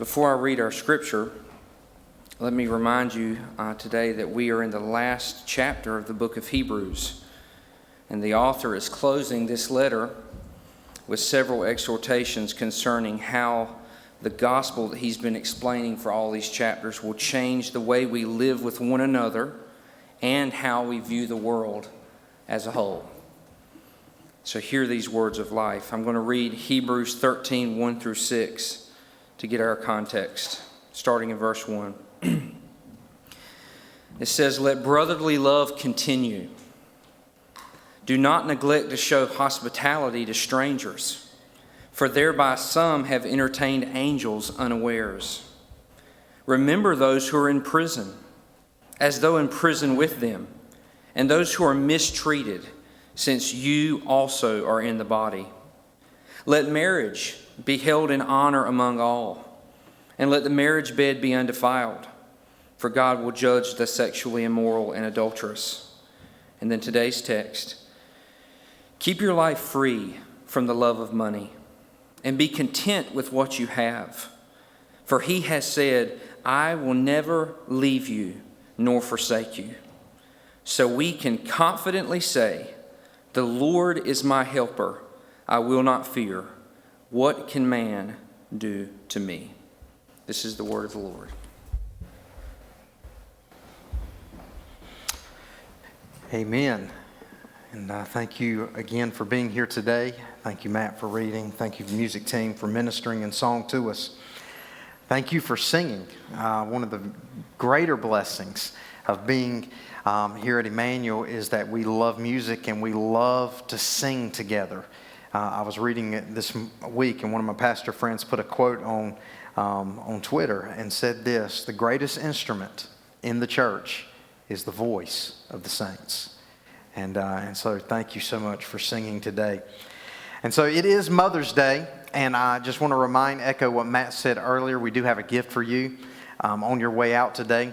Before I read our scripture, let me remind you today that we are in the last chapter of the book of Hebrews, and the author is closing this letter with several exhortations concerning how the gospel that he's been explaining for all these chapters will change the way we live with one another and how we view the world as a whole. So hear these words of life. I'm going to read Hebrews 13, 1 through 6 to get our context, starting in verse 1. It says, "Let brotherly love continue. Do not neglect to show hospitality to strangers, for thereby some have entertained angels unawares. Remember those who are in prison, as though in prison with them, and those who are mistreated, since you also are in the body. Let marriage be held in honor among all, and let the marriage bed be undefiled, for God will judge the sexually immoral and adulterous." And then today's text, "Keep your life free from the love of money, and be content with what you have. For he has said, 'I will never leave you nor forsake you.' So we can confidently say, 'The Lord is my helper. I will not fear. What can man do to me?'" This is the word of the Lord. Amen. And thank you again for being here today. Thank you, Matt, for reading. Thank you, music team, for ministering in song to us. Thank you for singing. One of the greater blessings of being here at Emmanuel is that we love music and we love to sing together. I was reading it this week, and one of my pastor friends put a quote on Twitter and said this: "The greatest instrument in the church is the voice of the saints." And so thank you so much for singing today. And so it is Mother's Day, and I just want to echo what Matt said earlier. We do have a gift for you on your way out today.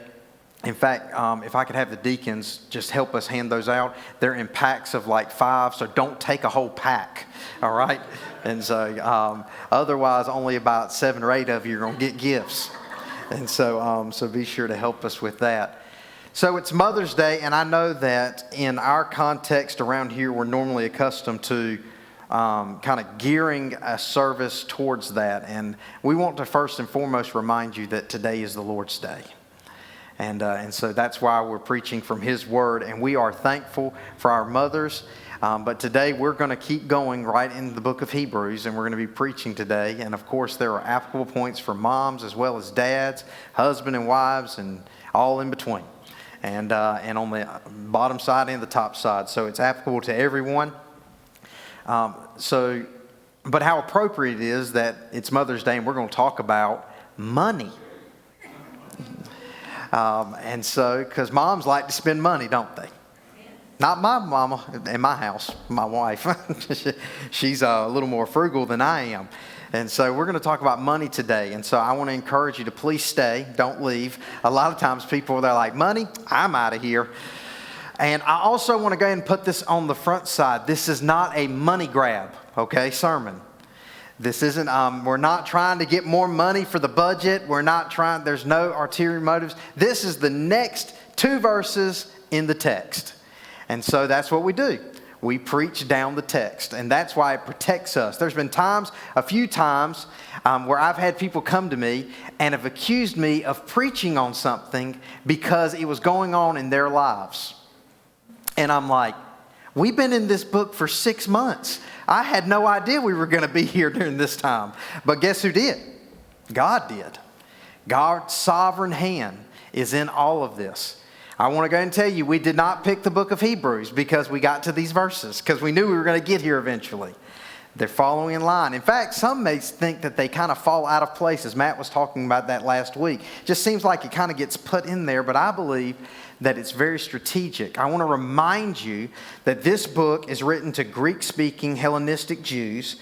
In fact, if I could have the deacons just help us hand those out. They're in packs of like 5, so don't take a whole pack, all right? And so otherwise, only about 7 or 8 of you are going to get gifts. And so be sure to help us with that. So it's Mother's Day, and I know that in our context around here, we're normally accustomed to kind of gearing a service towards that. And we want to first and foremost remind you that today is the Lord's Day. And so that's why we're preaching from His Word, and we are thankful for our mothers. But today we're going to keep going right in the book of Hebrews, and we're going to be preaching today. And of course there are applicable points for moms as well as dads, husband and wives, and all in between. And on the bottom side and the top side. So it's applicable to everyone. But how appropriate it is that it's Mother's Day and we're going to talk about money. And so, because moms like to spend money, don't they? Not my mama in my house, my wife. She's a little more frugal than I am. And so we're going to talk about money today. And so I want to encourage you to please stay. Don't leave. A lot of times people, they're like, "Money? I'm out of here." And I also want to go ahead and put this on the front side. This is not a money grab, okay, sermon. This isn't, we're not trying to get more money for the budget. There's no ulterior motives. This is the next 2 verses in the text. And so that's what we do. We preach down the text, and that's why it protects us. There's been a few times, where I've had people come to me and have accused me of preaching on something because it was going on in their lives. And I'm like, we've been in this book for 6 months. I had no idea we were going to be here during this time. But guess who did? God did. God's sovereign hand is in all of this. I want to go ahead and tell you, we did not pick the book of Hebrews because we got to these verses, because we knew we were going to get here eventually. They're following in line. In fact, some may think that they kind of fall out of place, as Matt was talking about that last week. Just seems like it kind of gets put in there, but I believe that it's very strategic. I want to remind you that this book is written to Greek-speaking Hellenistic Jews,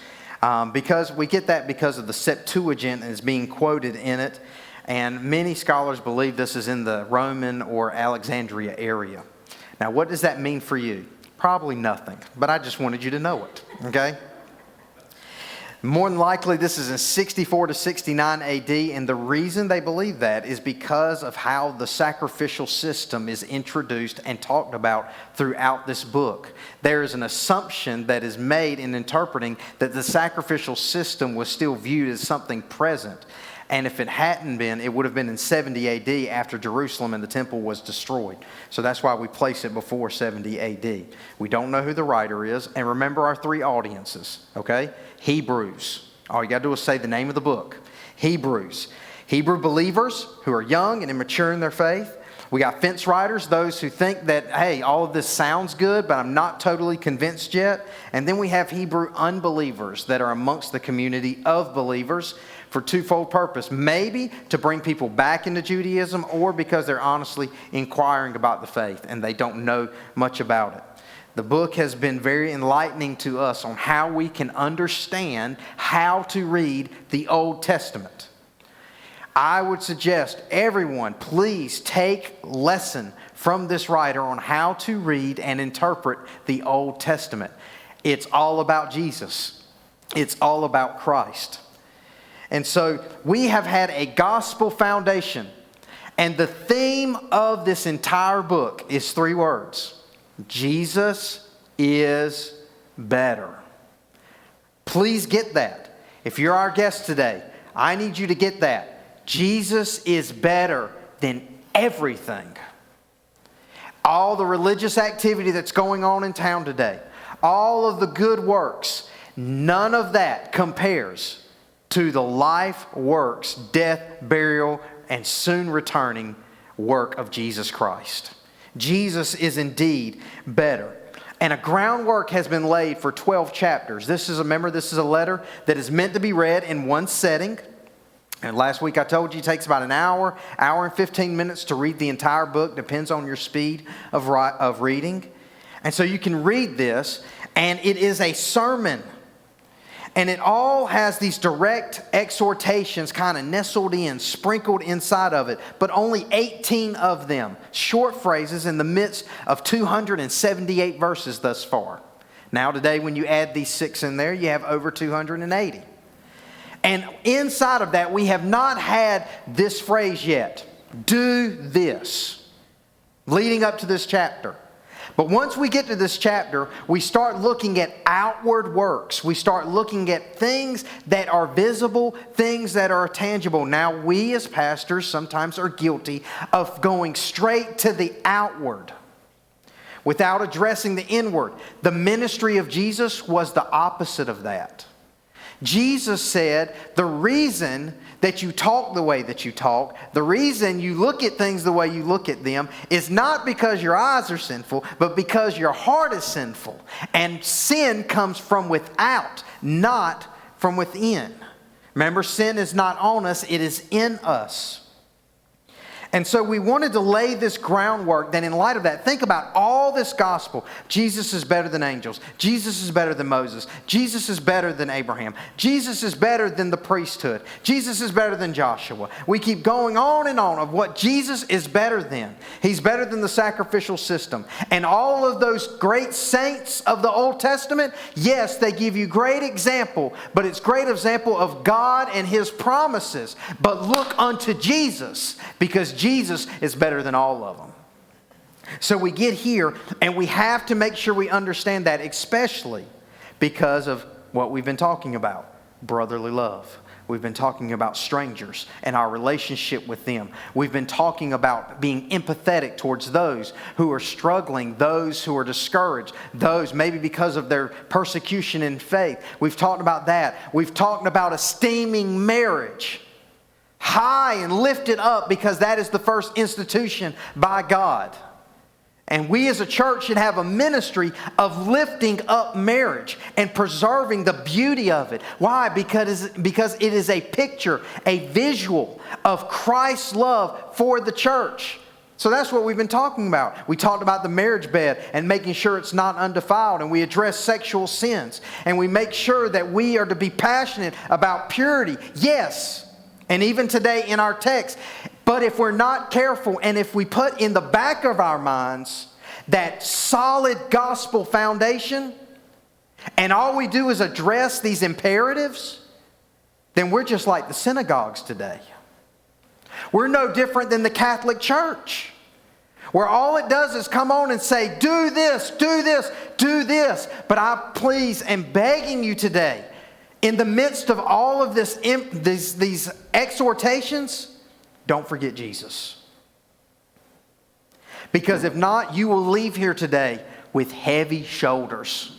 because we get that because of the Septuagint is being quoted in it, and many scholars believe this is in the Roman or Alexandria area. Now, what does that mean for you? Probably nothing, but I just wanted you to know it, okay? More than likely, this is in 64 to 69 AD, and the reason they believe that is because of how the sacrificial system is introduced and talked about throughout this book. There is an assumption that is made in interpreting that the sacrificial system was still viewed as something present. And if it hadn't been, it would have been in 70 AD after Jerusalem and the temple was destroyed. So that's why we place it before 70 AD. We don't know who the writer is. And remember our three audiences, okay? Hebrews. All you got to do is say the name of the book. Hebrews. Hebrew believers who are young and immature in their faith. We got fence riders, those who think that, hey, all of this sounds good, but I'm not totally convinced yet. And then we have Hebrew unbelievers that are amongst the community of believers for twofold purpose. Maybe to bring people back into Judaism, or because they're honestly inquiring about the faith and they don't know much about it. The book has been very enlightening to us on how we can understand how to read the Old Testament. I would suggest everyone please take lesson from this writer on how to read and interpret the Old Testament. It's all about Jesus. It's all about Christ. And so we have had a gospel foundation. And the theme of this entire book is three words. Jesus is better. Please get that. If you're our guest today, I need you to get that. Jesus is better than everything. All the religious activity that's going on in town today, all of the good works, none of that compares to the life, works, death, burial, and soon returning work of Jesus Christ. Jesus is indeed better. And a groundwork has been laid for 12 chapters. This is a letter that is meant to be read in one setting. And last week I told you it takes about an hour and 15 minutes to read the entire book. Depends on your speed of reading. And so you can read this, and it is a sermon. And it all has these direct exhortations kind of nestled in, sprinkled inside of it, but only 18 of them, short phrases in the midst of 278 verses thus far. Now today, when you add these 6 in there, you have over 280. And inside of that, we have not had this phrase yet, do this, leading up to this chapter. But once we get to this chapter, we start looking at outward works. We start looking at things that are visible, things that are tangible. Now, we as pastors sometimes are guilty of going straight to the outward without addressing the inward. The ministry of Jesus was the opposite of that. Jesus said the reason that you talk the way that you talk, the reason you look at things the way you look at them is not because your eyes are sinful, but because your heart is sinful. And sin comes from without, not from within. Remember, sin is not on us, it is in us. And so we wanted to lay this groundwork. Then in light of that, think about all this gospel. Jesus is better than angels. Jesus is better than Moses. Jesus is better than Abraham. Jesus is better than the priesthood. Jesus is better than Joshua. We keep going on and on of what Jesus is better than. He's better than the sacrificial system. And all of those great saints of the Old Testament, yes, they give you great example, but it's great example of God and His promises. But look unto Jesus, because Jesus is better than all of them. So we get here and we have to make sure we understand that, especially because of what we've been talking about, brotherly love. We've been talking about strangers and our relationship with them. We've been talking about being empathetic towards those who are struggling, those who are discouraged, those maybe because of their persecution in faith. We've talked about that. We've talked about esteeming marriage high and lifted up because that is the first institution by God. And we as a church should have a ministry of lifting up marriage and preserving the beauty of it. Why? Because it is a picture, a visual of Christ's love for the church. So that's what we've been talking about. We talked about the marriage bed and making sure it's not undefiled, and we address sexual sins, and we make sure that we are to be passionate about purity. Yes. And even today in our text, but if we're not careful and if we put in the back of our minds that solid gospel foundation, and all we do is address these imperatives, then we're just like the synagogues today. We're no different than the Catholic Church, where all it does is come on and say, do this, do this, do this. But I please am begging you today, in the midst of all of these exhortations, don't forget Jesus. Because if not, you will leave here today with heavy shoulders.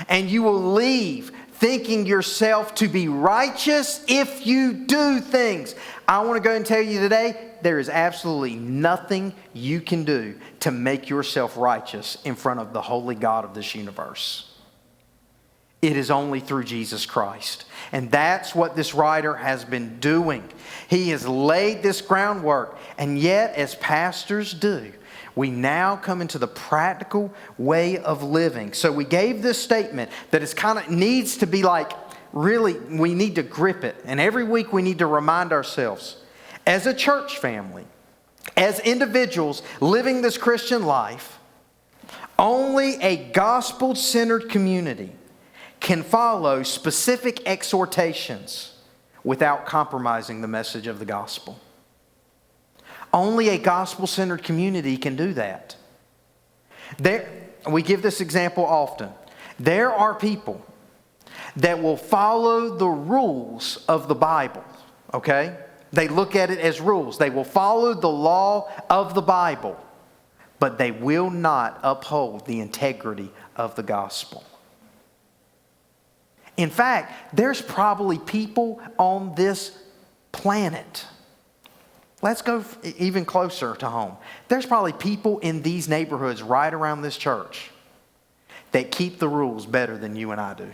And you will leave thinking yourself to be righteous if you do things. I want to go and tell you today, there is absolutely nothing you can do to make yourself righteous in front of the holy God of this universe. It is only through Jesus Christ. And that's what this writer has been doing. He has laid this groundwork. And yet, as pastors do, we now come into the practical way of living. So we gave this statement that is kind of needs to be like, really, we need to grip it. And every week we need to remind ourselves, as a church family, as individuals living this Christian life, only a gospel-centered community can follow specific exhortations without compromising the message of the gospel. Only a gospel-centered community can do that. We give this example often. There are people that will follow the rules of the Bible, okay? They look at it as rules. They will follow the law of the Bible, but they will not uphold the integrity of the gospel. In fact, there's probably people on this planet. Let's go even closer to home. There's probably people in these neighborhoods right around this church that keep the rules better than you and I do.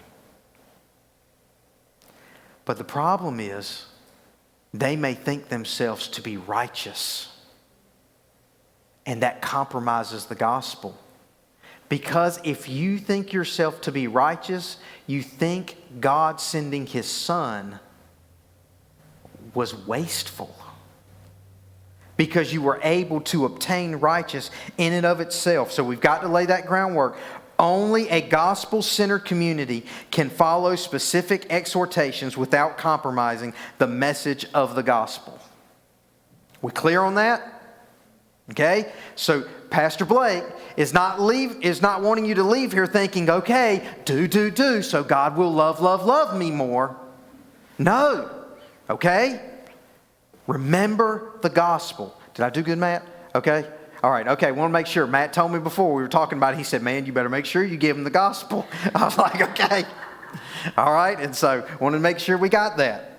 But the problem is, they may think themselves to be righteous, and that compromises the gospel. Because if you think yourself to be righteous, you think God sending His Son was wasteful. Because you were able to obtain righteousness in and of itself. So we've got to lay that groundwork. Only a gospel-centered community can follow specific exhortations without compromising the message of the gospel. We clear on that? Okay? So Pastor Blake is not wanting you to leave here thinking, okay, do, so God will love me more. No. Okay? Remember the gospel. Did I do good, Matt? Okay? All right, okay, want to make sure. Matt told me before we were talking about it, he said, man, you better make sure you give him the gospel. I was like, okay. All right, and so wanted to make sure we got that.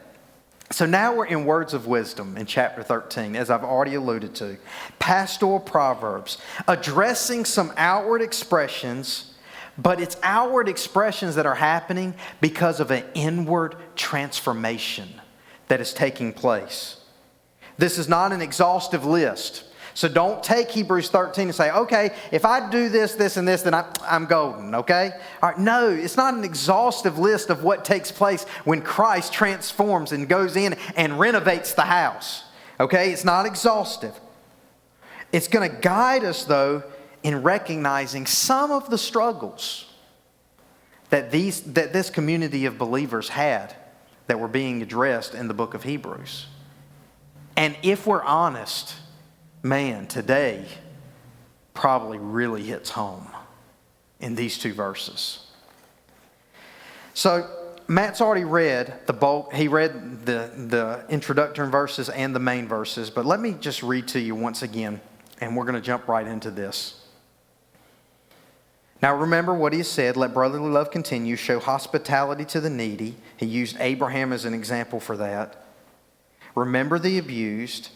So now we're in words of wisdom in chapter 13, as I've already alluded to. Pastoral proverbs, addressing some outward expressions, but it's outward expressions that are happening because of an inward transformation that is taking place. This is not an exhaustive list. So don't take Hebrews 13 and say, okay, if I do this, this, and this, then I'm golden, okay? All right, no, it's not an exhaustive list of what takes place when Christ transforms and goes in and renovates the house, okay? It's not exhaustive. It's going to guide us, though, in recognizing some of the struggles that this community of believers had that were being addressed in the book of Hebrews. And if we're honest, man, today probably really hits home in these two verses. So Matt's already read the bulk. He read the introductory verses and the main verses. But let me just read to you once again, and we're going to jump right into this. Now remember what he said, let brotherly love continue, show hospitality to the needy. He used Abraham as an example for that. Remember the abused,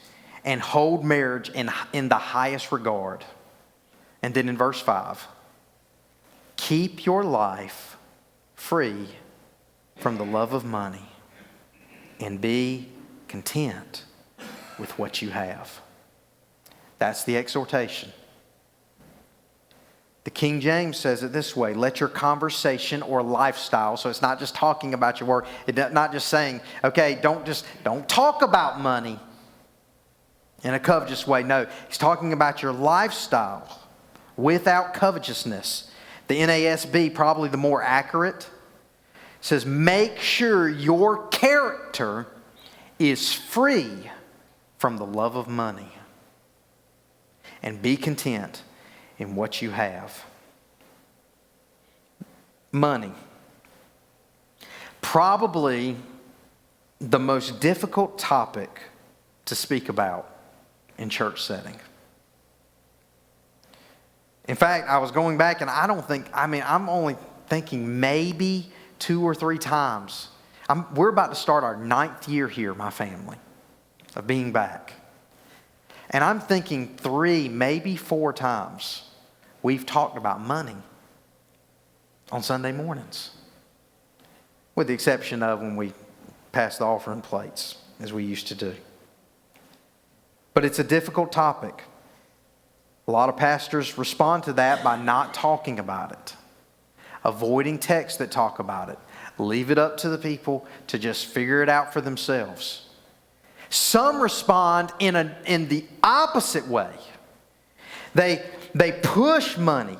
and hold marriage in the highest regard. And then in verse 5, keep your life free from the love of money and be content with what you have. That's the exhortation. The King James says it this way, let your conversation or lifestyle, so it's not just talking about your work, it's not just saying, okay, don't talk about money in a covetous way. No, he's talking about your lifestyle without covetousness. The NASB, probably the more accurate, says, make sure your character is free from the love of money, and be content in what you have. Money. Probably the most difficult topic to speak about in church setting. In fact, I was going back and I'm only thinking maybe 2 or 3 times. We're about to start our 9th year here, my family, of being back. And I'm thinking 3, maybe 4 times we've talked about money on Sunday mornings. With the exception of when we pass the offering plates, as we used to do. But it's a difficult topic. A lot of pastors respond to that by not talking about it, avoiding texts that talk about it. Leave it up to the people to just figure it out for themselves. Some respond in the opposite way. They push money.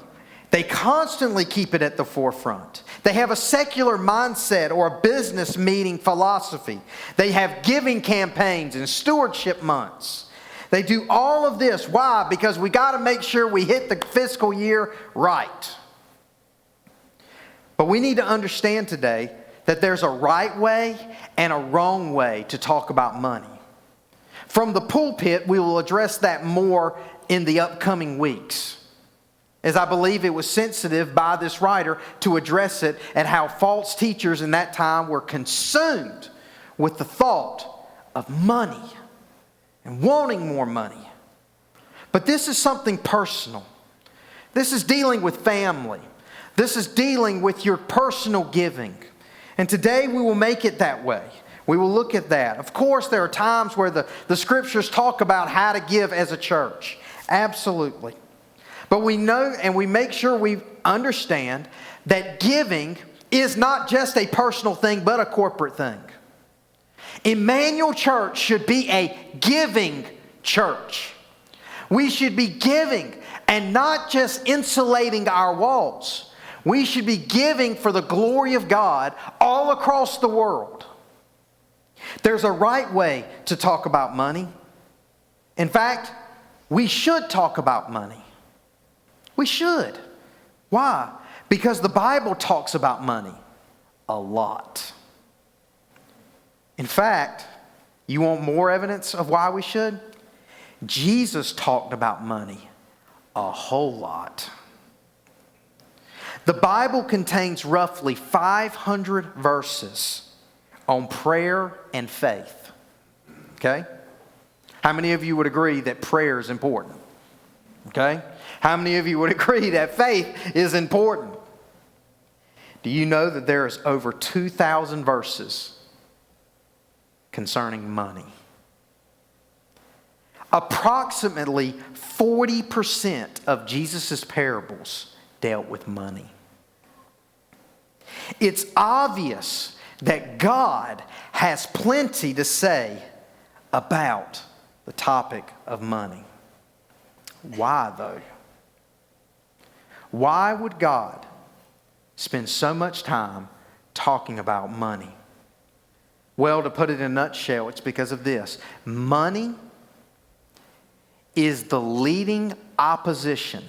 They constantly keep it at the forefront. They have a secular mindset or a business meeting philosophy. They have giving campaigns and stewardship months. They do all of this. Why? Because we got to make sure we hit the fiscal year right. But we need to understand today that there's a right way and a wrong way to talk about money. From the pulpit, we will address that more in the upcoming weeks, as I believe it was sensitive by this writer to address it and how false teachers in that time were consumed with the thought of money and wanting more money. But this is something personal. This is dealing with family. This is dealing with your personal giving. And today we will make it that way. We will look at that. Of course, there are times where the scriptures talk about how to give as a church. Absolutely. But we know and we make sure we understand that giving is not just a personal thing, but a corporate thing. Emmanuel Church should be a giving church. We should be giving and not just insulating our walls. We should be giving for the glory of God all across the world. There's a right way to talk about money. In fact, we should talk about money. We should. Why? Because the Bible talks about money a lot. In fact, you want more evidence of why we should? Jesus talked about money a whole lot. The Bible contains roughly 500 verses on prayer and faith. Okay? How many of you would agree that prayer is important? Okay? How many of you would agree that faith is important? Do you know that there is over 2,000 verses concerning money? Approximately 40% of Jesus' parables dealt with money. It's obvious that God has plenty to say about the topic of money. Why, though? Why would God spend so much time talking about money? Well, to put it in a nutshell, it's because of this. Money is the leading opposition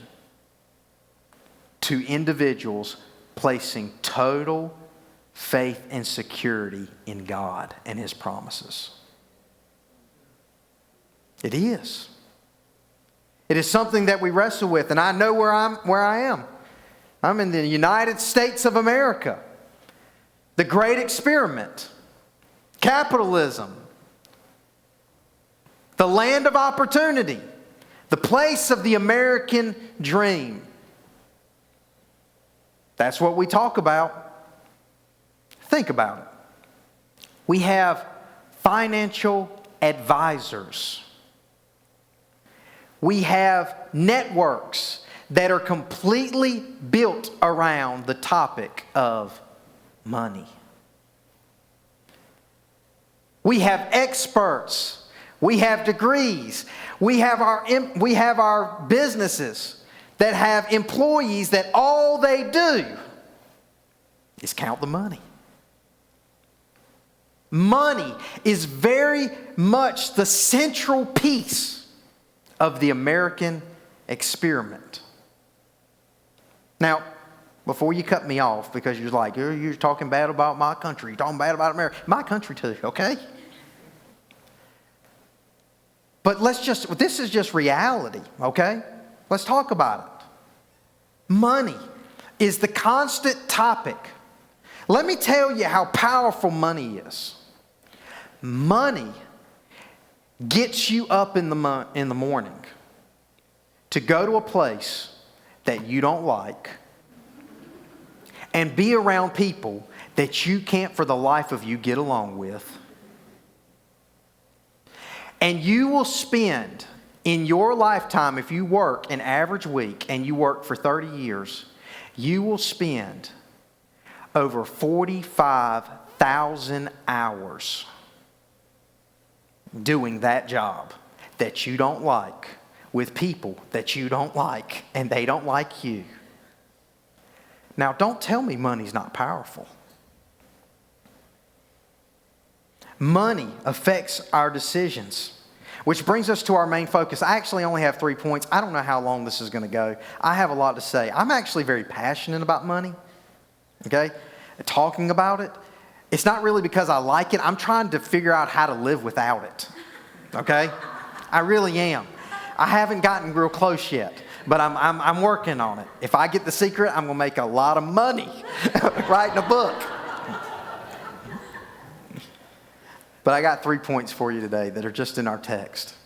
to individuals placing total faith and security in God and His promises. It is. It is something that we wrestle with, and I know where I am. I'm in the United States of America. The great experiment. Capitalism. The land of opportunity. The place of the American dream. That's what we talk about. Think about it. We have financial advisors. We have networks that are completely built around the topic of money. We have experts. We have degrees. We have our businesses that have employees that all they do is count the money. Money is very much the central piece of the American experiment. Now, before you cut me off, because you're like, you're talking bad about my country, you're talking bad about America. My country too, okay? But this is just reality, okay? Let's talk about it. Money is the constant topic. Let me tell you how powerful money is. Money gets you up in the morning to go to a place that you don't like and be around people that you can't for the life of you get along with. And you will spend in your lifetime, if you work an average week and you work for 30 years, you will spend over 45,000 hours doing that job that you don't like with people that you don't like and they don't like you. Now, don't tell me money's not powerful. Money affects our decisions, which brings us to our main focus. I actually only have 3 points. I don't know how long this is going to go. I have a lot to say. I'm actually very passionate about money, okay? Talking about it. It's not really because I like it. I'm trying to figure out how to live without it, okay? I really am. I haven't gotten real close yet, but I'm working on it. If I get the secret, I'm going to make a lot of money writing a book. But I got 3 points for you today that are just in our text.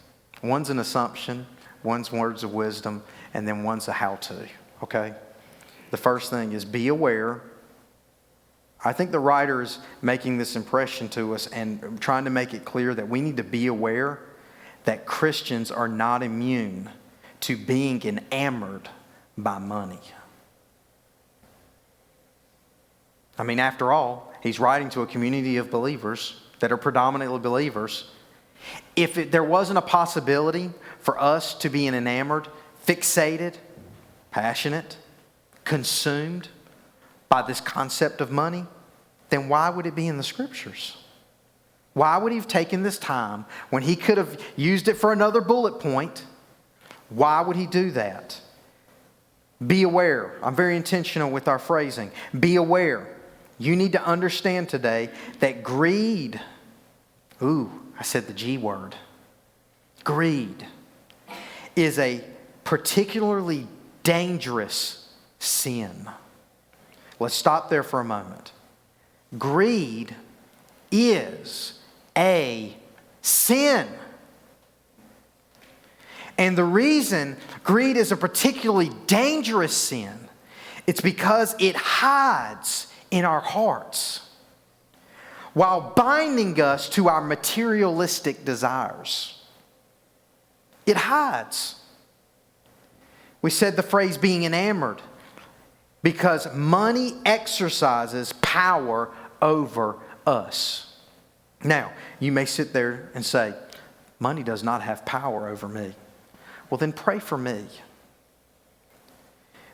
One's an assumption, one's words of wisdom, and then one's a how-to, okay? The first thing is be aware. I think the writer is making this impression to us and trying to make it clear that we need to be aware that Christians are not immune to being enamored by money. I mean, after all, he's writing to a community of believers that are predominantly believers. If there wasn't a possibility for us to be enamored, fixated, passionate, consumed by this concept of money, then why would it be in the Scriptures? Why would he have taken this time when he could have used it for another bullet point? Why would he do that? Be aware. I'm very intentional with our phrasing. Be aware. You need to understand today that greed, I said the G word. Greed is a particularly dangerous sin. Let's stop there for a moment. Greed is a sin. And the reason greed is a particularly dangerous sin, it's because it hides in our hearts while binding us to our materialistic desires. It hides. We said the phrase being enamored because money exercises power over us. Now, you may sit there and say, money does not have power over me. Well, then pray for me.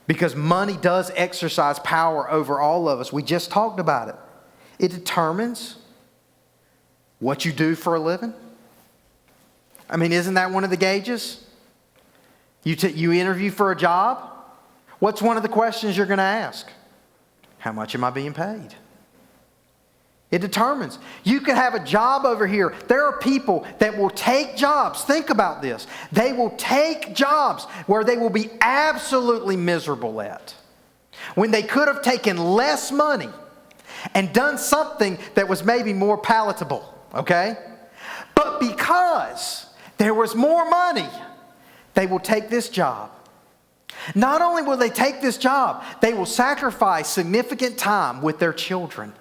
Because money does exercise power over all of us. We just talked about it. It determines what you do for a living. I mean, isn't that one of the gauges? You interview for a job. What's one of the questions you're going to ask? How much am I being paid? It determines. You could have a job over here. There are people that will take jobs. Think about this. They will take jobs where they will be absolutely miserable at. When they could have taken less money and done something that was maybe more palatable. Okay? But because there was more money, they will take this job. Not only will they take this job, they will sacrifice significant time with their children.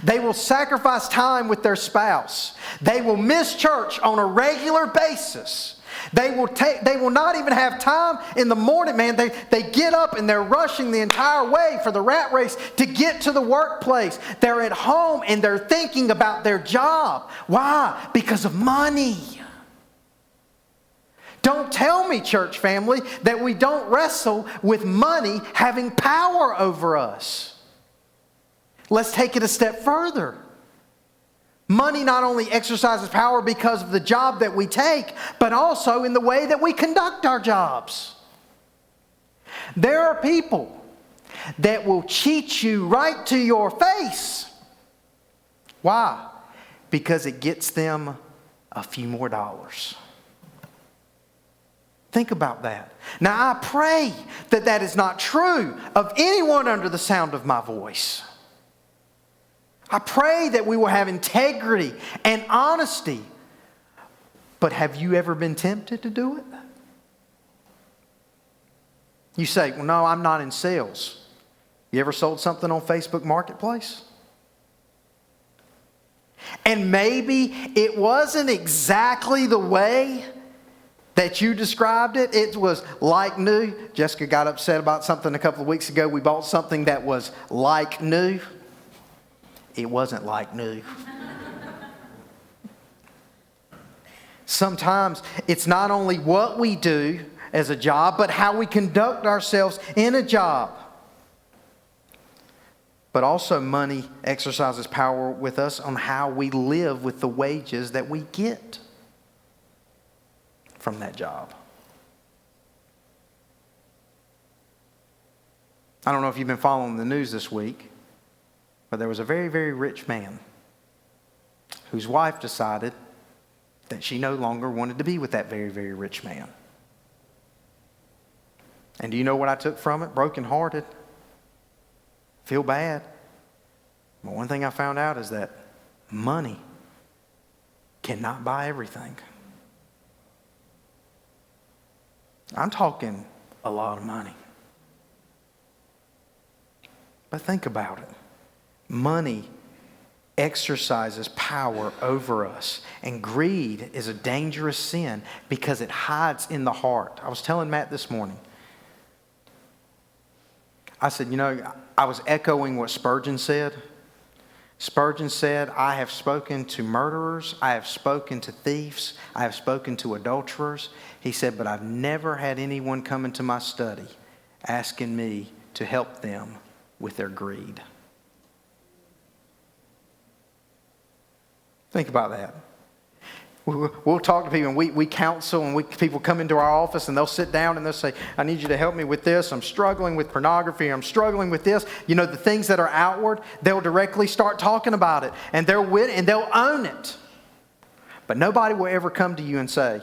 They will sacrifice time with their spouse. They will miss church on a regular basis. They will not even have time in the morning, man. They get up and they're rushing the entire way for the rat race to get to the workplace. They're at home and they're thinking about their job. Why? Because of money. Don't tell me, church family, that we don't wrestle with money having power over us. Let's take it a step further. Money not only exercises power because of the job that we take, but also in the way that we conduct our jobs. There are people that will cheat you right to your face. Why? Because it gets them a few more dollars. Think about that. Now, I pray that that is not true of anyone under the sound of my voice. I pray that we will have integrity and honesty. But have you ever been tempted to do it? You say, well, no, I'm not in sales. You ever sold something on Facebook Marketplace? And maybe it wasn't exactly the way that you described it. It was like new. Jessica got upset about something a couple of weeks ago. We bought something that was like new. It wasn't like new. Sometimes it's not only what we do as a job, but how we conduct ourselves in a job. But also money exercises power with us on how we live with the wages that we get from that job. I don't know if you've been following the news this week, but there was a very, very rich man whose wife decided that she no longer wanted to be with that very, very rich man. And do you know what I took from it? Brokenhearted. Feel bad. But one thing I found out is that money cannot buy everything. I'm talking a lot of money. But think about it. Money exercises power over us. And greed is a dangerous sin because it hides in the heart. I was telling Matt this morning. I said, I was echoing what Spurgeon said. Spurgeon said, I have spoken to murderers, I have spoken to thieves, I have spoken to adulterers. He said, but I've never had anyone come into my study asking me to help them with their greed. Think about that. We'll talk to people and we counsel and people come into our office and they'll sit down and they'll say, I need you to help me with this. I'm struggling with pornography. I'm struggling with this. The things that are outward, they'll directly start talking about it and they'll own it. But nobody will ever come to you and say,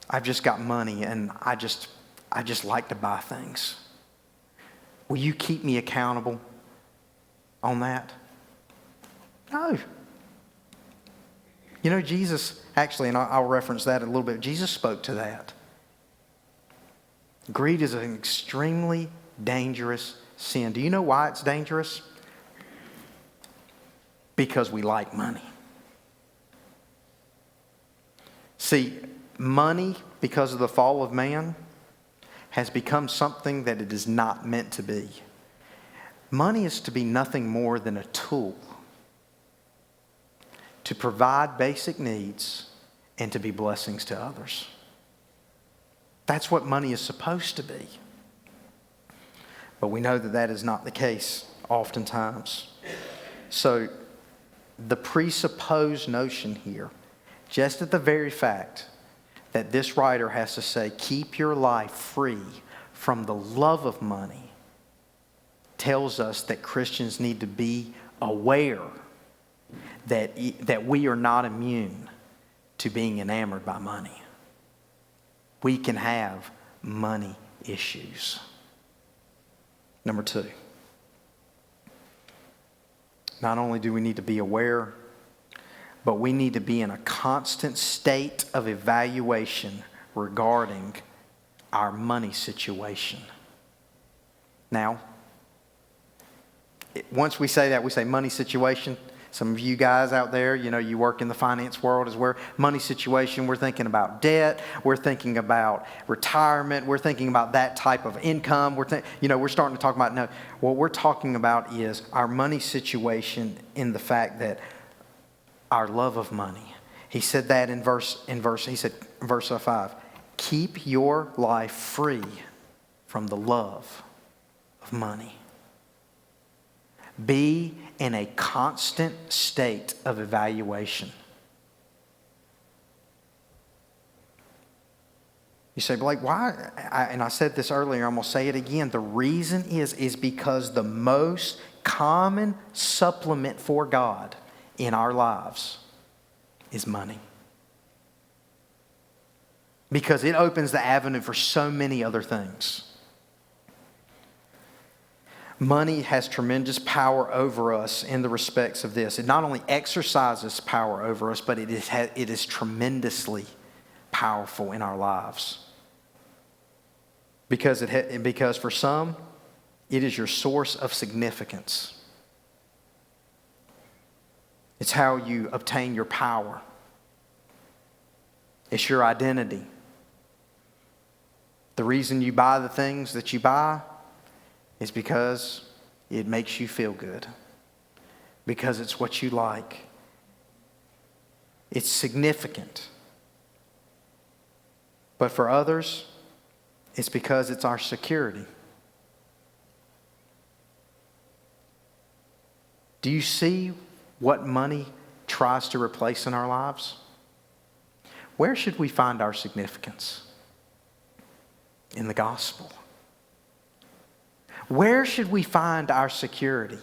I've just got money and I just like to buy things. Will you keep me accountable on that? No. Jesus actually, and I'll reference that a little bit, Jesus spoke to that. Greed is an extremely dangerous sin. Do you know why it's dangerous? Because we like money. See, money, because of the fall of man, has become something that it is not meant to be. Money is to be nothing more than a tool to provide basic needs and to be blessings to others. That's what money is supposed to be. But we know that that is not the case oftentimes. So the presupposed notion here, just at the very fact that this writer has to say, keep your life free from the love of money, tells us that Christians need to be aware that we are not immune to being enamored by money. We can have money issues. Number 2, not only do we need to be aware, but we need to be in a constant state of evaluation regarding our money situation. Now, once we say that, we say money situation. Some of you guys out there, you work in the finance world, is where money situation, we're thinking about debt, we're thinking about retirement, we're thinking about that type of income. We're starting to talk about, no, what we're talking about is our money situation in the fact that our love of money He said that in verse 5. Keep your life free from the love of money. Be in a constant state of evaluation. You say, Blake, why? And I said this earlier, I'm going to say it again. The reason is because the most common supplement for God in our lives is money. Because it opens the avenue for so many other things. Money has tremendous power over us in the respects of this. It not only exercises power over us, but it is tremendously powerful in our lives. Because for some, it is your source of significance. It's how you obtain your power. It's your identity. The reason you buy the things that you buy is because it makes you feel good. Because it's what you like. It's significant. But for others, it's because it's our security. Do you see what money tries to replace in our lives? Where should we find our significance? In the gospel. Where should we find our security?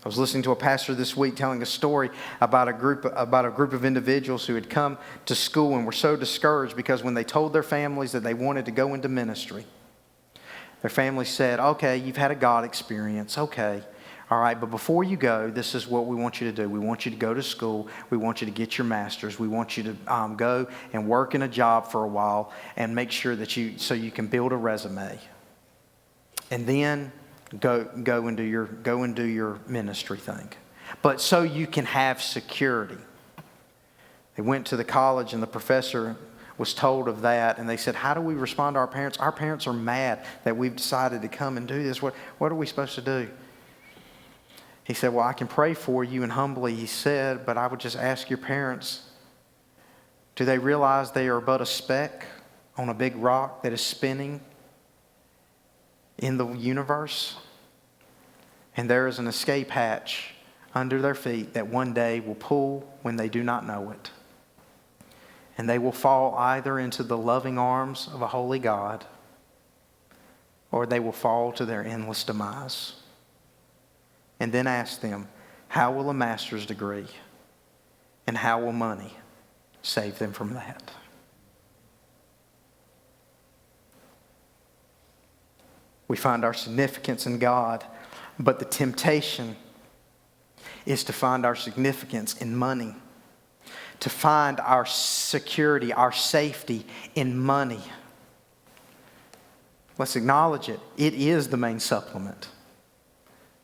I was listening to a pastor this week telling a story about a group of individuals who had come to school and were so discouraged because when they told their families that they wanted to go into ministry, their family said, okay, you've had a God experience, okay. All right, but before you go, this is what we want you to do. We want you to go to school. We want you to get your master's. We want you to go and work in a job for a while and make sure that so you can build a resume. And then go and do your ministry thing. But so you can have security. They went to the college and the professor was told of that, and they said, how do we respond to our parents? Our parents are mad that we've decided to come and do this. What are we supposed to do? He said, well, I can pray for you, and humbly he said, but I would just ask your parents, do they realize they are but a speck on a big rock that is spinning in the universe? And there is an escape hatch under their feet that one day will pull when they do not know it. And they will fall either into the loving arms of a holy God, or they will fall to their endless demise. And then ask them, how will a master's degree and how will money save them from that? We find our significance in God, but the temptation is to find our significance in money, to find our security, our safety in money. Let's acknowledge it. It is the main supplement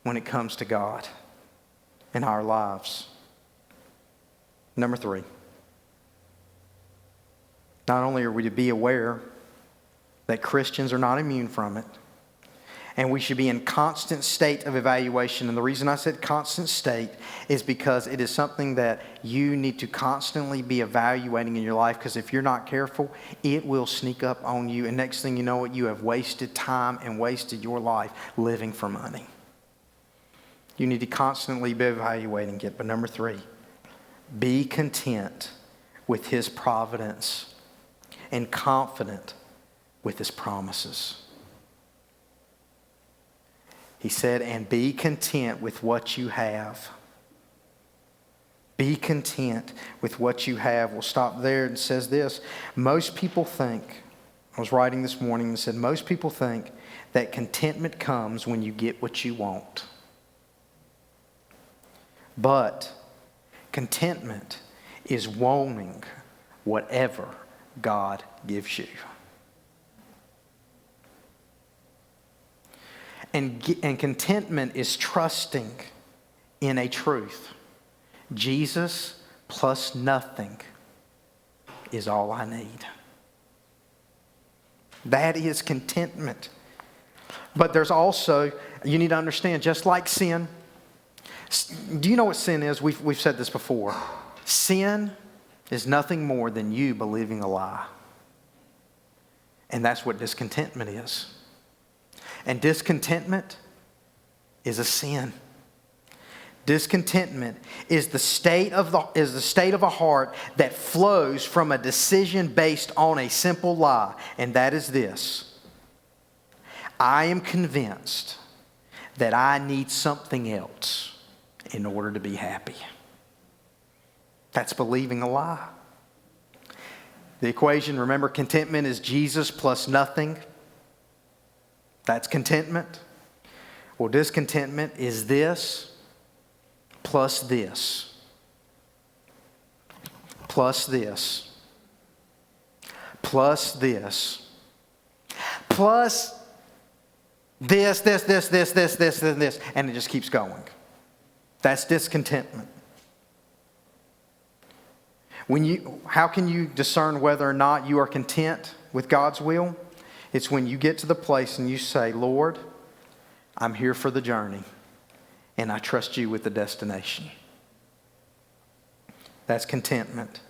when it comes to God in our lives. Number 3. Not only are we to be aware that Christians are not immune from it, and we should be in constant state of evaluation. And the reason I said constant state is because it is something that you need to constantly be evaluating in your life, because if you're not careful, it will sneak up on you. And next thing you know it, you have wasted time and wasted your life living for money. You need to constantly be evaluating it. But number 3, be content with His providence and confident with His promises. He said, and be content with what you have. Be content with what you have. We'll stop there. It says this. Most people think, I was writing this morning and said, most people think that contentment comes when you get what you want. But contentment is wanting whatever God gives you. And contentment is trusting in a truth. Jesus plus nothing is all I need. That is contentment. But there's also, you need to understand, just like sin, Do you know what sin is? We've said this before. Sin is nothing more than you believing a lie. And that's what discontentment is. And discontentment is a sin. Discontentment is the state of a heart that flows from a decision based on a simple lie, and that is this: I am convinced that I need something else in order to be happy. That's believing a lie. The equation, remember, contentment is Jesus plus nothing. That's contentment. Well, discontentment is this plus this, plus this, plus this, plus this, and it just keeps going. That's discontentment. How can you discern whether or not you are content with God's will? It's when you get to the place and you say, Lord, I'm here for the journey, and I trust you with the destination. That's contentment.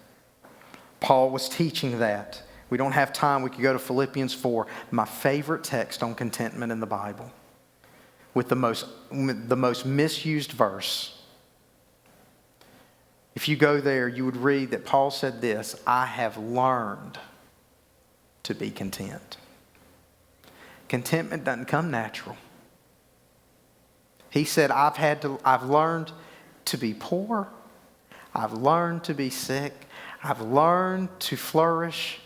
Paul was teaching that. We don't have time. We could go to Philippians 4, my favorite text on contentment in the Bible, with the most misused verse. If you go there, you would read that Paul said this: I have learned to be content. Contentment doesn't come natural. He said, I've learned to be poor. I've learned to be sick. I've learned to flourish.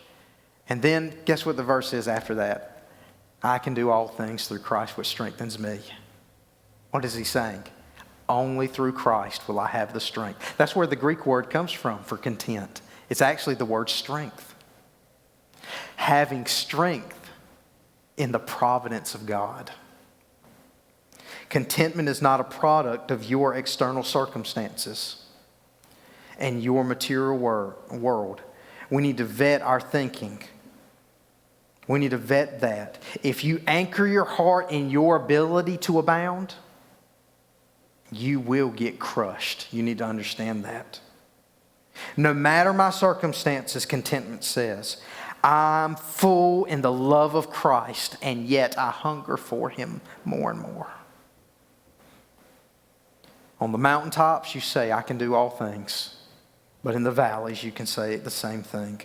And then, guess what the verse is after that? I can do all things through Christ which strengthens me. What is he saying? Only through Christ will I have the strength. That's where the Greek word comes from for content. It's actually the word strength. Having strength in the providence of God. Contentment is not a product of your external circumstances and your material world. We need to vet our thinking. We need to vet that. If you anchor your heart in your ability to abound, you will get crushed. You need to understand that. No matter my circumstances, contentment says, I'm full in the love of Christ, and yet I hunger for Him more and more. On the mountaintops, you say, I can do all things. But in the valleys, you can say the same thing.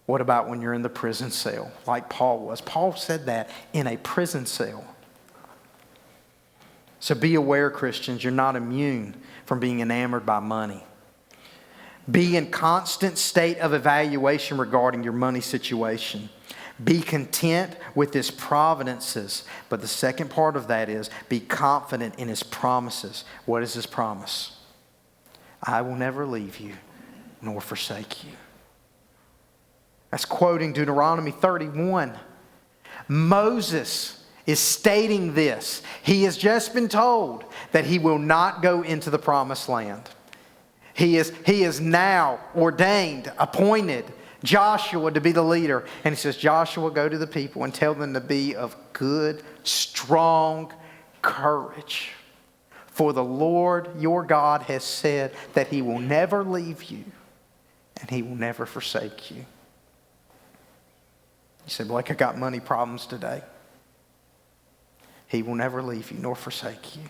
What about when you're in the prison cell, like Paul was? Paul said that in a prison cell. So be aware, Christians, you're not immune from being enamored by money. Be in constant state of evaluation regarding your money situation. Be content with His providences. But the second part of that is be confident in His promises. What is His promise? I will never leave you nor forsake you. That's quoting Deuteronomy 31. Moses is stating this. He has just been told that he will not go into the promised land. He is now ordained, appointed Joshua to be the leader. And he says, Joshua, go to the people and tell them to be of good, strong courage. For the Lord your God has said that He will never leave you and He will never forsake you. You say, Blake, I got money problems today. He will never leave you nor forsake you.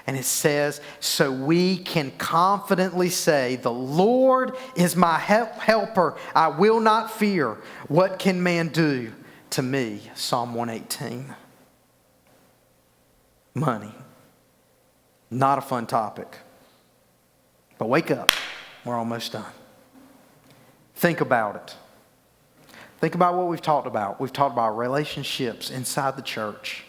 And it says, so we can confidently say, the Lord is my helper. I will not fear. What can man do to me? Psalm 118. Money. Not a fun topic. But wake up. We're almost done. Think about it. Think about what we've talked about. We've talked about relationships inside the church.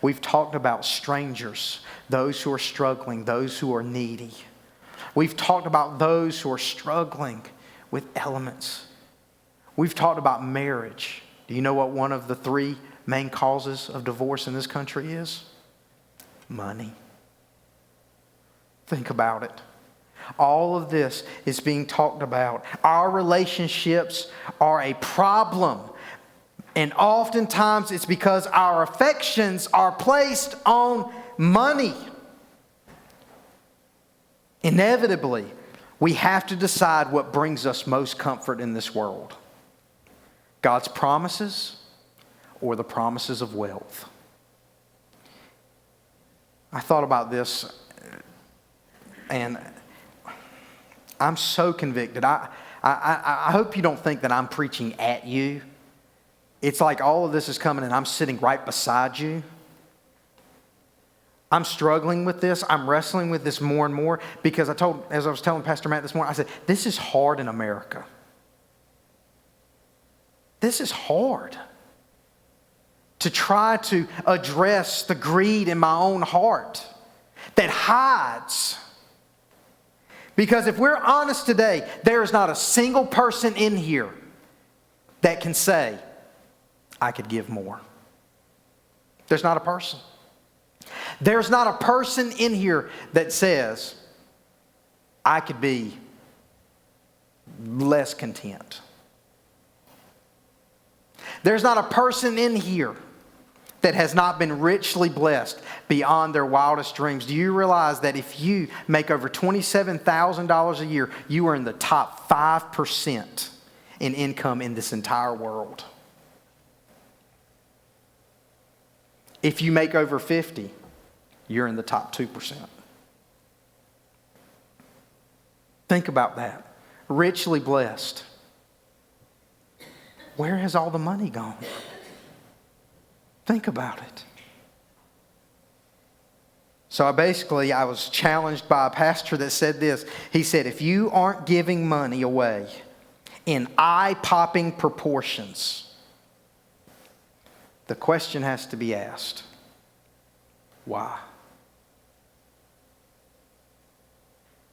We've talked about strangers, those who are struggling, those who are needy. We've talked about those who are struggling with elements. We've talked about marriage. Do you know what one of the 3 main causes of divorce in this country is? Money. Think about it. All of this is being talked about. Our relationships are a problem. And oftentimes it's because our affections are placed on money. Inevitably, we have to decide what brings us most comfort in this world: God's promises or the promises of wealth. I thought about this, and I'm so convicted. I hope you don't think that I'm preaching at you. It's like all of this is coming and I'm sitting right beside you. I'm struggling with this. I'm wrestling with this more and more because as I was telling Pastor Matt this morning, I said, this is hard in America. This is hard to try to address the greed in my own heart that hides. Because if we're honest today, there is not a single person in here that can say, I could give more. There's not a person. There's not a person in here that says, I could be less content. There's not a person in here that has not been richly blessed beyond their wildest dreams. Do you realize that if you make over $27,000 a year, you are in the top 5% in income in this entire world? If you make over 50, you're in the top 2%. Think about that. Richly blessed. Where has all the money gone? Think about it. So I was challenged by a pastor that said this. He said, if you aren't giving money away in eye-popping proportions, the question has to be asked, why?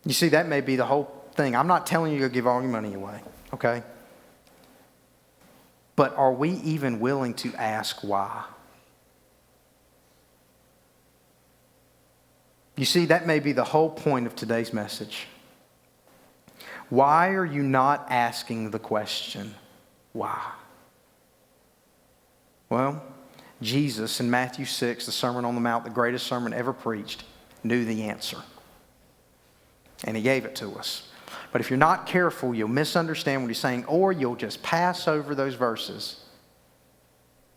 You see, that may be the whole thing. I'm not telling you to give all your money away, okay? But are we even willing to ask why? You see, that may be the whole point of today's message. Why are you not asking the question, why? Well, Jesus in Matthew 6, the Sermon on the Mount, the greatest sermon ever preached, knew the answer. And he gave it to us. But if you're not careful, you'll misunderstand what he's saying, or you'll just pass over those verses.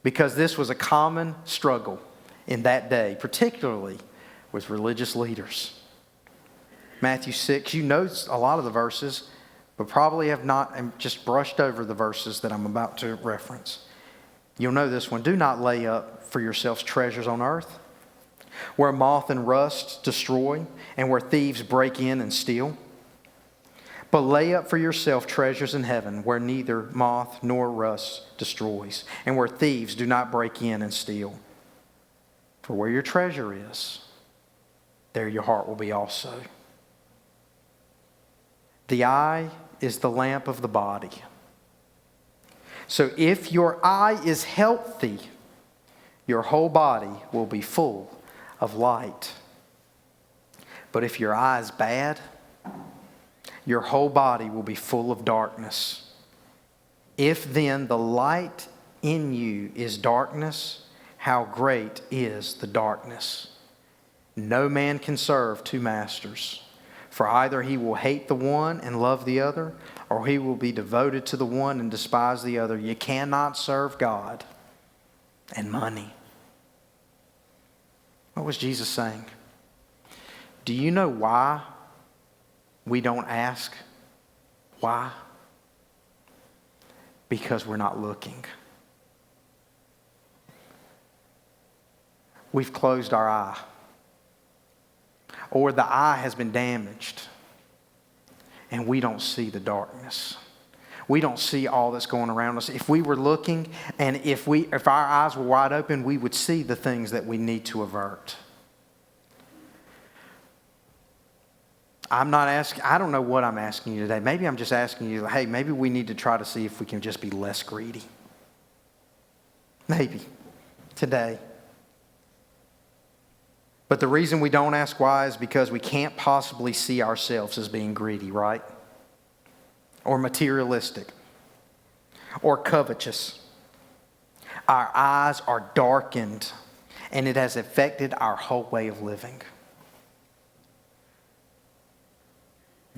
Because this was a common struggle in that day, particularly with religious leaders. Matthew 6, you know a lot of the verses, but probably have not and just brushed over the verses that I'm about to reference. You'll know this one. Do not lay up for yourselves treasures on earth, where moth and rust destroy, and where thieves break in and steal. But lay up for yourself treasures in heaven, where neither moth nor rust destroys, and where thieves do not break in and steal. For where your treasure is, there your heart will be also. The eye is the lamp of the body. So if your eye is healthy, your whole body will be full of light. But if your eye is bad, your whole body will be full of darkness. If then the light in you is darkness, how great is the darkness? No man can serve two masters, for either he will hate the one and love the other, or he will be devoted to the one and despise the other. You cannot serve God and money. What was Jesus saying? Do you know why we don't ask why? Because we're not looking. We've closed our eye. Or the eye has been damaged and we don't see the darkness. We don't see all that's going around us. If we were looking and if our eyes were wide open, we would see the things that we need to avert. I don't know what I'm asking you today. Maybe I'm just asking you, hey, maybe we need to try to see if we can just be less greedy. Maybe today. But the reason we don't ask why is because we can't possibly see ourselves as being greedy, right? Or materialistic. Or covetous. Our eyes are darkened, and it has affected our whole way of living.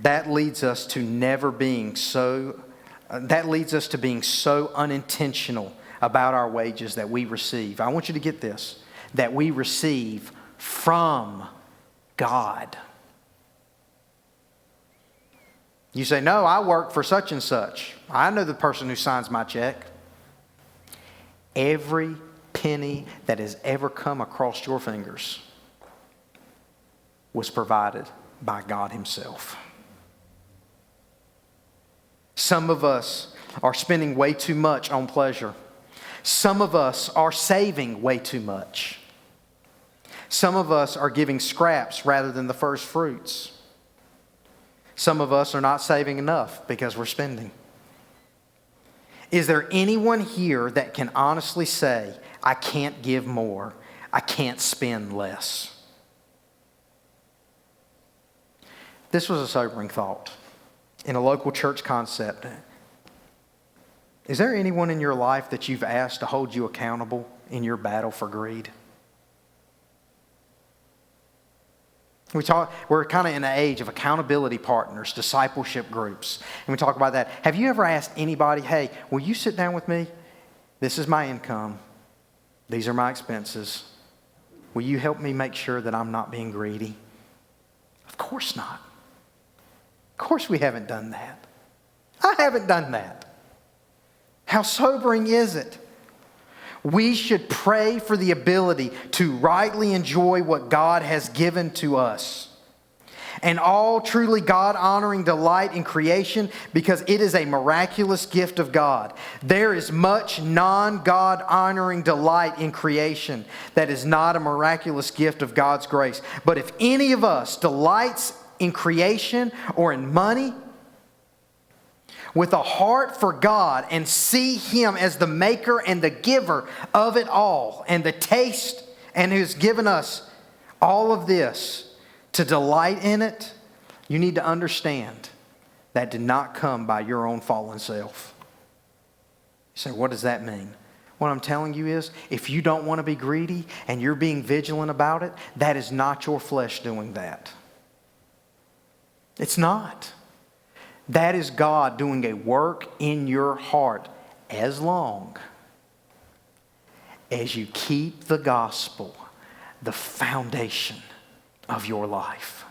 that leads us to being so unintentional about our wages that we receive. I want you to get this, that we receive from God. You say, no, I work for such and such. I know the person who signs my check. Every penny that has ever come across your fingers was provided by God Himself. Some of us are spending way too much on pleasure. Some of us are saving way too much. Some of us are giving scraps rather than the first fruits. Some of us are not saving enough because we're spending. Is there anyone here that can honestly say, I can't give more, I can't spend less? This was a sobering thought in a local church concept. Is there anyone in your life that you've asked to hold you accountable in your battle for greed? We're kind of in an age of accountability partners, discipleship groups, and we talk about that. Have you ever asked anybody, hey, will you sit down with me? This is my income. These are my expenses. Will you help me make sure that I'm not being greedy? Of course not. Of course we haven't done that. I haven't done that. How sobering is it? We should pray for the ability to rightly enjoy what God has given to us. And all truly God-honoring delight in creation, because it is a miraculous gift of God. There is much non-God-honoring delight in creation that is not a miraculous gift of God's grace. But if any of us delights in creation or in money, with a heart for God and see Him as the maker and the giver of it all, and the taste, and who's given us all of this to delight in it, you need to understand that did not come by your own fallen self. You say, what does that mean? What I'm telling you is, if you don't want to be greedy and you're being vigilant about it, that is not your flesh doing that. It's not. That is God doing a work in your heart as long as you keep the gospel the foundation of your life.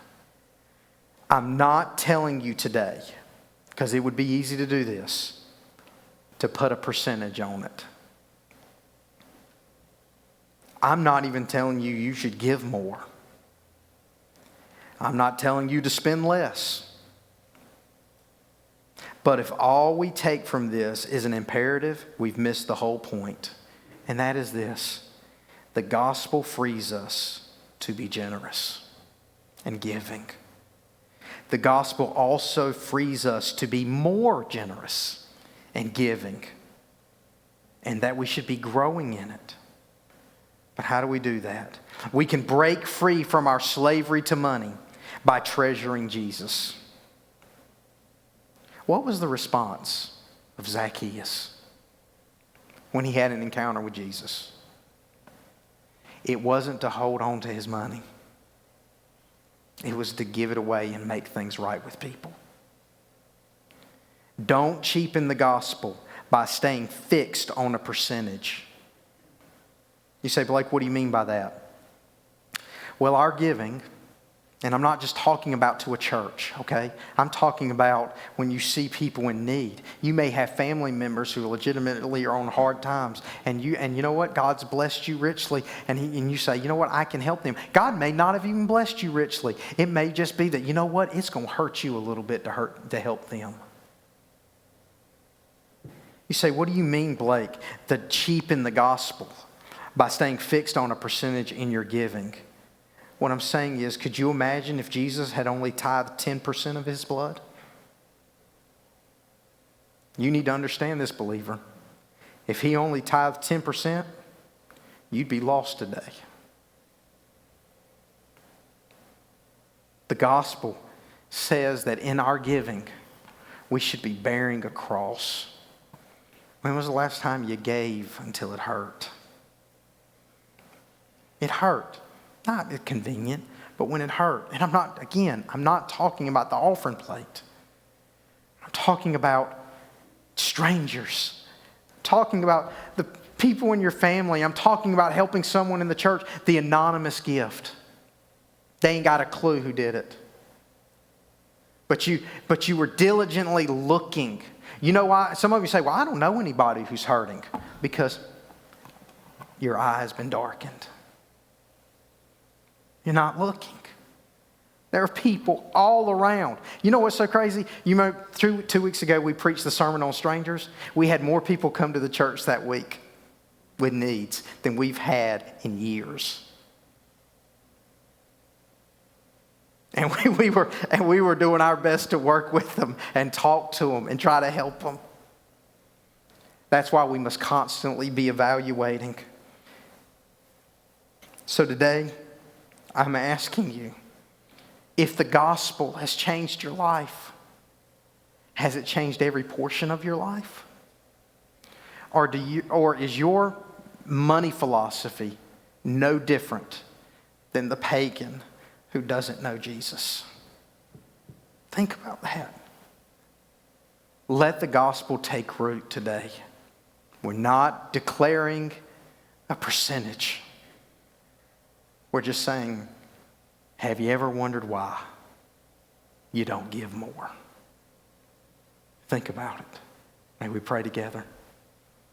I'm not telling you today, because it would be easy to do this, to put a percentage on it. I'm not even telling you you should give more. I'm not telling you to spend less. But if all we take from this is an imperative, we've missed the whole point. And that is this: the gospel frees us to be generous and giving. The gospel also frees us to be more generous and giving, and that we should be growing in it. But how do we do that? We can break free from our slavery to money by treasuring Jesus. What was the response of Zacchaeus when he had an encounter with Jesus? It wasn't to hold on to his money. It was to give it away and make things right with people. Don't cheapen the gospel by staying fixed on a percentage. You say, Blake, what do you mean by that? Well, our giving, and I'm not just talking about to a church, okay? I'm talking about when you see people in need. You may have family members who legitimately are on hard times, and you know what? God's blessed you richly, and you say, you know what? I can help them. God may not have even blessed you richly. It may just be that, you know what? It's going to hurt you a little bit to help them. You say, what do you mean, Blake, to cheapen the gospel by staying fixed on a percentage in your giving? What I'm saying is, could you imagine if Jesus had only tithed 10% of his blood? You need to understand this, believer. If he only tithed 10%, you'd be lost today. The gospel says that in our giving, we should be bearing a cross. When was the last time you gave until it hurt? It hurt. Not convenient, but when it hurt. And I'm not talking about the offering plate. I'm talking about strangers. I'm talking about the people in your family. I'm talking about helping someone in the church. The anonymous gift. They ain't got a clue who did it. But you were diligently looking. You know why? Some of you say, well, I don't know anybody who's hurting. Because your eye has been darkened. You're not looking. There are people all around. You know what's so crazy? You know, 2 weeks ago we preached the sermon on strangers. We had more people come to the church that week with needs than we've had in years. And we were doing our best to work with them and talk to them and try to help them. That's why we must constantly be evaluating. So today, I'm asking you, if the gospel has changed your life, has it changed every portion of your life? Or is your money philosophy no different than the pagan who doesn't know Jesus? Think about that. Let the gospel take root today. We're not declaring a percentage. We're just saying, have you ever wondered why you don't give more? Think about it. May we pray together.